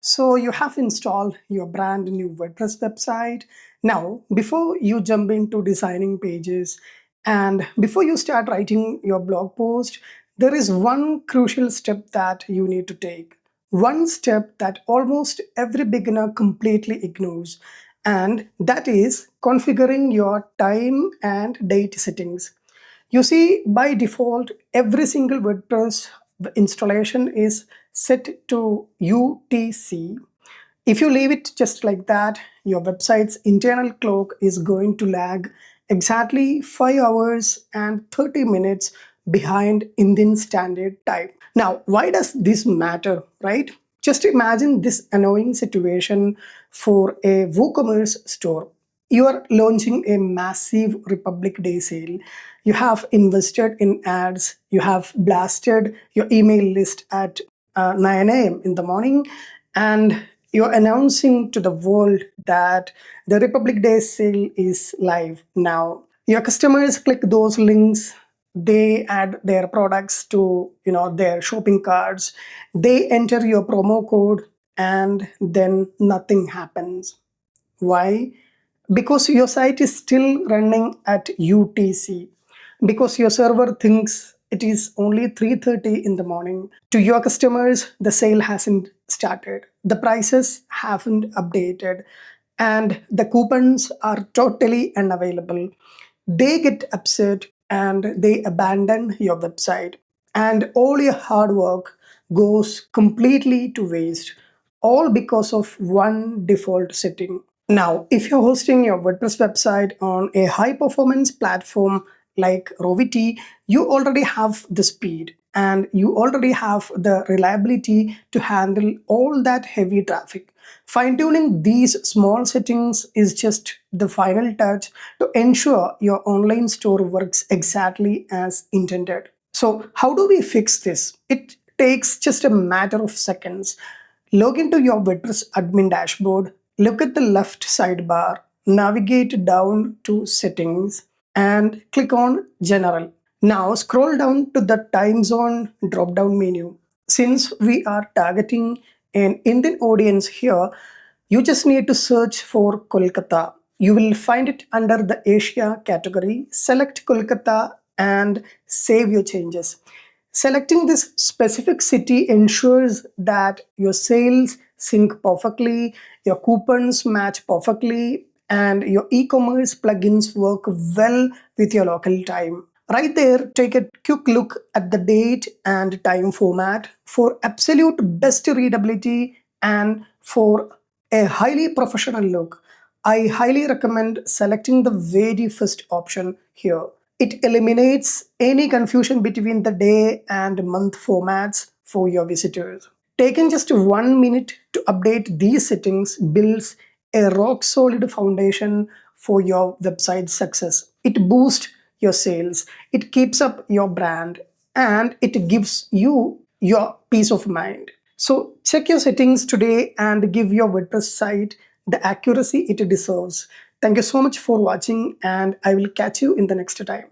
So you have installed your brand new WordPress website. Now, before you jump into designing pages and before you start writing your blog post, there is one crucial step that you need to take. One step that almost every beginner completely ignores, and that is configuring your time and date settings. You see, by default, every single WordPress installation is set to UTC. If you leave it just like that, your website's internal clock is going to lag exactly 5 hours and 30 minutes behind Indian Standard Time. Now, why does this matter, right? Just imagine this annoying situation for a WooCommerce store. You are launching a massive Republic Day sale. You have invested in ads. You have blasted your email list at 9 a.m. in the morning, and you're announcing to the world that the Republic Day sale is live now. Your customers click those links, they add their products to their shopping carts, they enter your promo code, and then nothing happens. Why? Because your site is still running at UTC, because your server thinks it is only 3:30 in the morning. To your customers, the sale hasn't started, the prices haven't updated, and the coupons are totally unavailable. They get upset and they abandon your website, and all your hard work goes completely to waste, all because of one default setting. Now, if you're hosting your WordPress website on a high performance platform like Roviti, you already have the speed and you already have the reliability to handle all that heavy traffic. Fine tuning these small settings is just the final touch to ensure your online store works exactly as intended. So, how do we fix this? It takes just a matter of seconds. Log into your WordPress admin dashboard, look at the left sidebar, navigate down to Settings, and click on General. Now scroll down to the Time Zone drop-down menu. Since we are targeting an Indian audience here, you just need to search for Kolkata. You will find it under the Asia category. Select Kolkata and save your changes. Selecting this specific city ensures that your sales sync perfectly, your coupons match perfectly, and your e-commerce plugins work well with your local time. Right there, take a quick look at the date and time format for absolute best readability and for a highly professional look. I highly recommend selecting the very first option here. It eliminates any confusion between the day and month formats for your visitors. Taking just 1 minute to update these settings builds a rock solid foundation for your website success. It boosts your sales, it keeps up your brand, and it gives you your peace of mind. So check your settings today and give your WordPress site the accuracy it deserves. Thank you so much for watching, and I will catch you in the next time.